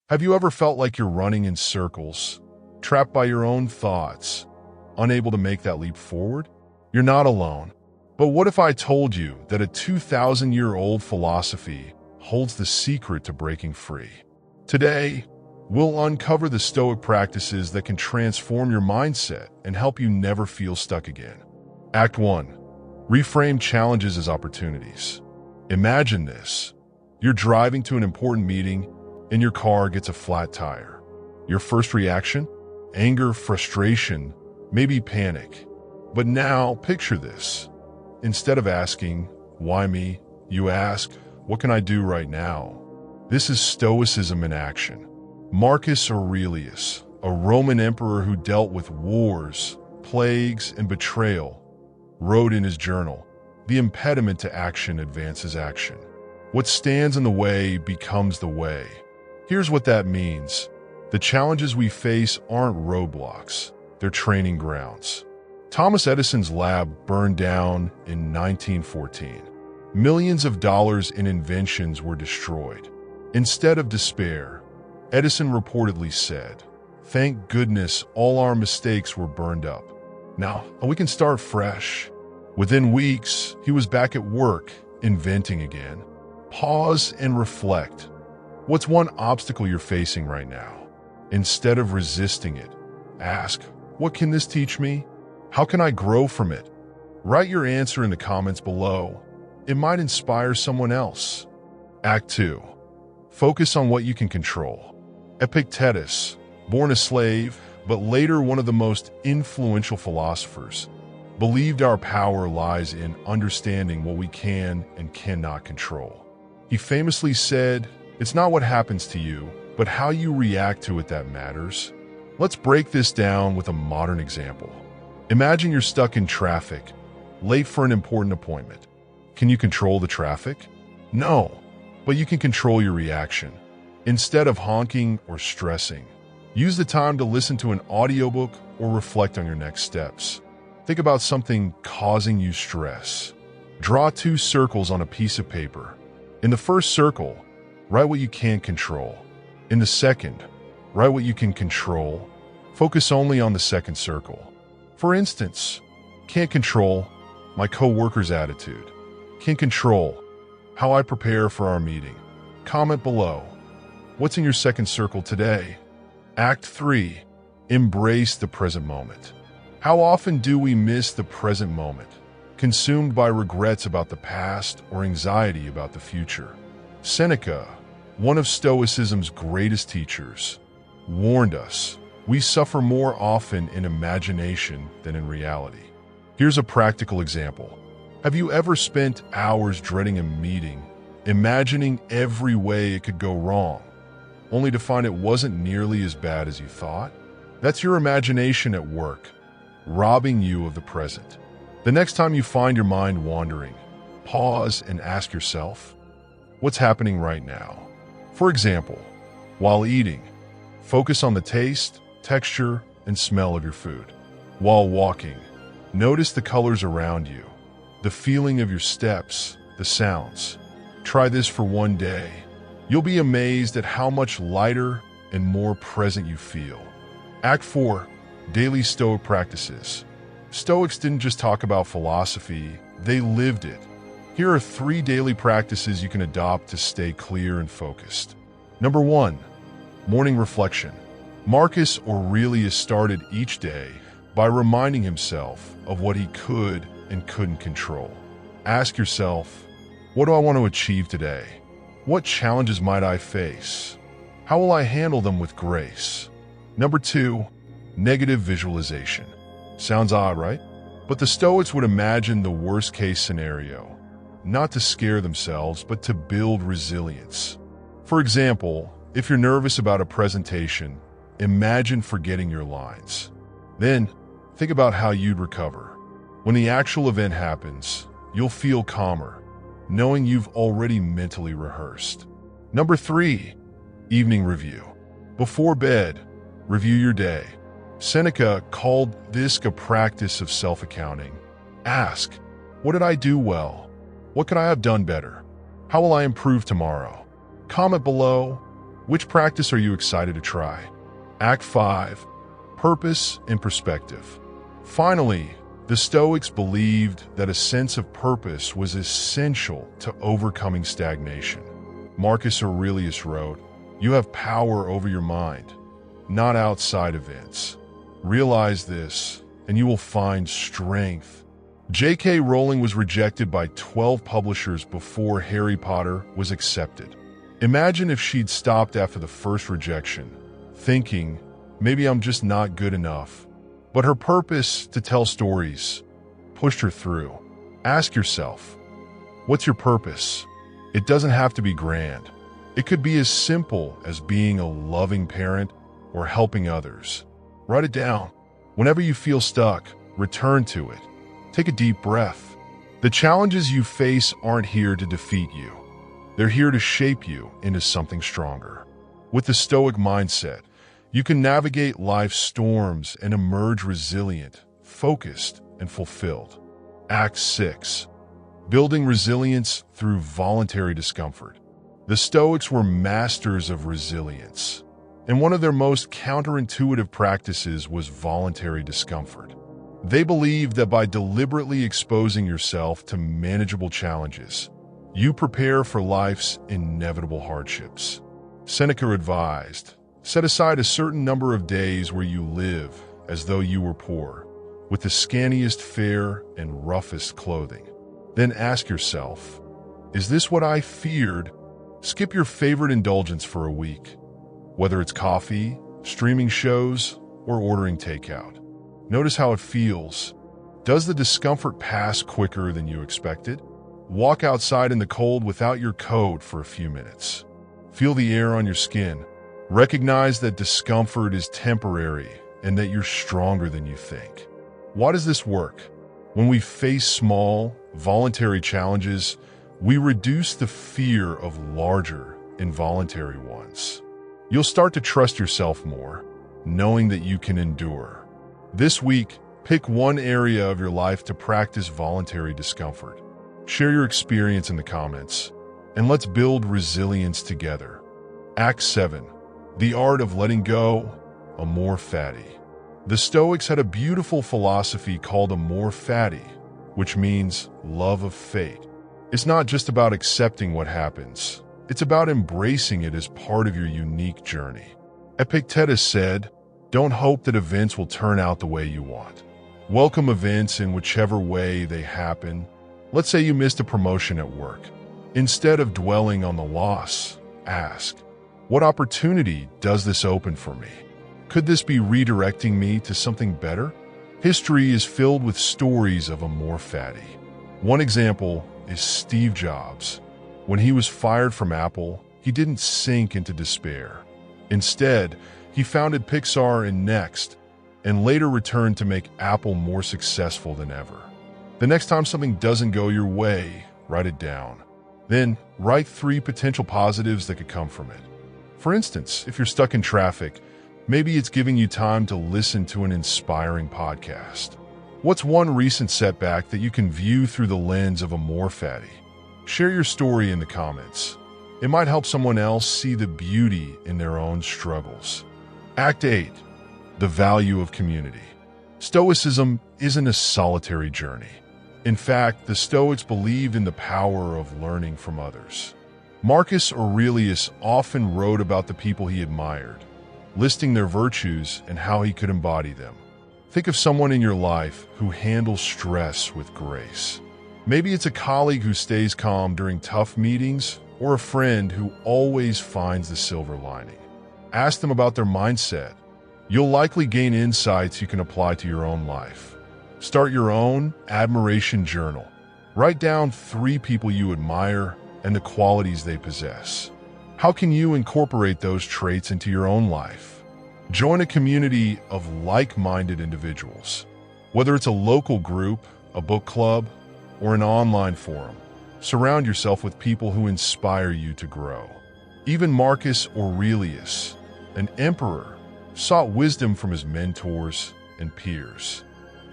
Have you ever felt like you're running in circles, trapped by your own thoughts, unable to make that leap forward? You're not alone. But what if I told you that a 2,000-year-old philosophy holds the secret to breaking free? Today, we'll uncover the Stoic practices that can transform your mindset and help you never feel stuck again. Act 1. Reframe challenges as opportunities. Imagine this. You're driving to an important meeting and your car gets a flat tire. Your first reaction? Anger, frustration, maybe panic. But now, picture this. Instead of asking, "Why me?" you ask, "What can I do right now?" This is Stoicism in action. Marcus Aurelius, a Roman emperor who dealt with wars, plagues, and betrayal, wrote in his journal, "The impediment to action advances action. What stands in the way becomes the way." Here's what that means. The challenges we face aren't roadblocks, they're training grounds. Thomas Edison's lab burned down in 1914. Millions of dollars in inventions were destroyed. Instead of despair, Edison reportedly said, "Thank goodness all our mistakes were burned up. Now we can start fresh." Within weeks, he was back at work, inventing again. Pause and reflect. What's one obstacle you're facing right now? Instead of resisting it, ask, "What can this teach me? How can I grow from it?" Write your answer in the comments below. It might inspire someone else. Act 2. Focus on what you can control. Epictetus, born a slave, but later one of the most influential philosophers, believed our power lies in understanding what we can and cannot control. He famously said, "It's not what happens to you, but how you react to it that matters." Let's break this down with a modern example. Imagine you're stuck in traffic, late for an important appointment. Can you control the traffic? No, but you can control your reaction. Instead of honking or stressing, use the time to listen to an audiobook or reflect on your next steps. Think about something causing you stress. Draw 2 circles on a piece of paper. In the first circle, write what you can't control. In the second, write what you can control. Focus only on the second circle. For instance, can't control my coworker's attitude. Can control how I prepare for our meeting. Comment below. What's in your second circle today? Act 3. Embrace the present moment. How often do we miss the present moment, consumed by regrets about the past or anxiety about the future? Seneca, one of Stoicism's greatest teachers, warned us, we suffer more often in imagination than in reality. Here's a practical example. Have you ever spent hours dreading a meeting, imagining every way it could go wrong, only to find it wasn't nearly as bad as you thought? That's your imagination at work, robbing you of the present. The next time you find your mind wandering, pause and ask yourself, what's happening right now? For example, while eating, focus on the taste, texture, and smell of your food. While walking, notice the colors around you, the feeling of your steps, the sounds. Try this for one day. You'll be amazed at how much lighter and more present you feel. Act 4. Daily Stoic practices. Stoics didn't just talk about philosophy, they lived it. Here are 3 daily practices you can adopt to stay clear and focused. Number 1. Morning reflection. Marcus Aurelius started each day by reminding himself of what he could and couldn't control. Ask yourself, what do I want to achieve today? What challenges might I face? How will I handle them with grace? Number 2. Negative visualization. Sounds odd, right? But the Stoics would imagine the worst-case scenario, not to scare themselves, but to build resilience. For example, if you're nervous about a presentation, imagine forgetting your lines. Then, think about how you'd recover. When the actual event happens, you'll feel calmer, knowing you've already mentally rehearsed. Number 3. Evening review. Before bed, review your day. Seneca called this a practice of self-accounting. Ask, what did I do well? What could I have done better? How will I improve tomorrow? Comment below. Which practice are you excited to try? Act 5. Purpose and perspective. Finally, the Stoics believed that a sense of purpose was essential to overcoming stagnation. Marcus Aurelius wrote, "You have power over your mind, not outside events. Realize this, and you will find strength." J.K. Rowling was rejected by 12 publishers before Harry Potter was accepted. Imagine if she'd stopped after the first rejection, thinking, maybe I'm just not good enough. But her purpose to tell stories pushed her through. Ask yourself, what's your purpose? It doesn't have to be grand. It could be as simple as being a loving parent or helping others. Write it down. Whenever you feel stuck, return to it. Take a deep breath. The challenges you face aren't here to defeat you. They're here to shape you into something stronger. With the Stoic mindset, you can navigate life's storms and emerge resilient, focused, and fulfilled. Act 6. Building resilience through voluntary discomfort. The Stoics were masters of resilience, and one of their most counterintuitive practices was voluntary discomfort. They believed that by deliberately exposing yourself to manageable challenges, you prepare for life's inevitable hardships. Seneca advised, set aside a certain number of days where you live as though you were poor, with the scantiest fare and roughest clothing. Then ask yourself, is this what I feared? Skip your favorite indulgence for a week, whether it's coffee, streaming shows, or ordering takeout. Notice how it feels. Does the discomfort pass quicker than you expected? Walk outside in the cold without your coat for a few minutes. Feel the air on your skin. Recognize that discomfort is temporary and that you're stronger than you think. Why does this work? When we face small, voluntary challenges, we reduce the fear of larger, involuntary ones. You'll start to trust yourself more, knowing that you can endure. This week, pick one area of your life to practice voluntary discomfort. Share your experience in the comments, and let's build resilience together. Act 7. The art of letting go, amor fati. The Stoics had a beautiful philosophy called amor fati, which means love of fate. It's not just about accepting what happens. It's about embracing it as part of your unique journey. Epictetus said, "Don't hope that events will turn out the way you want. Welcome events in whichever way they happen." Let's say you missed a promotion at work. Instead of dwelling on the loss, ask, what opportunity does this open for me? Could this be redirecting me to something better? History is filled with stories of amor fati. One example is Steve Jobs. When he was fired from Apple, he didn't sink into despair. Instead, he founded Pixar and Next, and later returned to make Apple more successful than ever. The next time something doesn't go your way, write it down. Then, write 3 potential positives that could come from it. For instance, if you're stuck in traffic, maybe it's giving you time to listen to an inspiring podcast. What's one recent setback that you can view through the lens of amor fati? Share your story in the comments. It might help someone else see the beauty in their own struggles. Act 8. The value of community. Stoicism isn't a solitary journey. In fact, the Stoics believed in the power of learning from others. Marcus Aurelius often wrote about the people he admired, listing their virtues and how he could embody them. Think of someone in your life who handles stress with grace. Maybe it's a colleague who stays calm during tough meetings, or a friend who always finds the silver lining. Ask them about their mindset. You'll likely gain insights you can apply to your own life. Start your own admiration journal. Write down 3 people you admire and the qualities they possess. How can you incorporate those traits into your own life? Join a community of like-minded individuals. Whether it's a local group, a book club, or an online forum, surround yourself with people who inspire you to grow. Even Marcus Aurelius, an emperor, sought wisdom from his mentors and peers.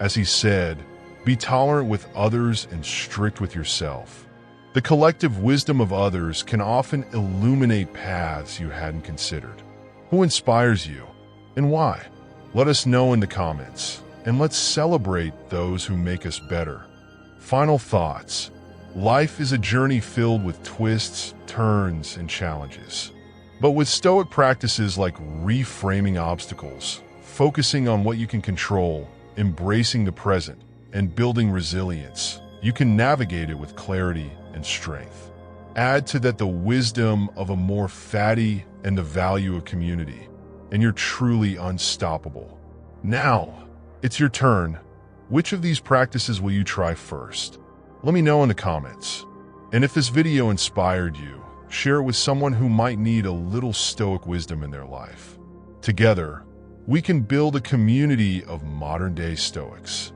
As he said, be tolerant with others and strict with yourself. The collective wisdom of others can often illuminate paths you hadn't considered. Who inspires you and why? Let us know in the comments, and let's celebrate those who make us better. Final thoughts. Life is a journey filled with twists, turns, and challenges. But with Stoic practices like reframing obstacles, focusing on what you can control, embracing the present, and building resilience, you can navigate it with clarity and strength. Add to that the wisdom of a more fatty and the value of community, and you're truly unstoppable. Now, it's your turn. Which of these practices will you try first? Let me know in the comments. And if this video inspired you, share it with someone who might need a little Stoic wisdom in their life. Together, we can build a community of modern-day Stoics.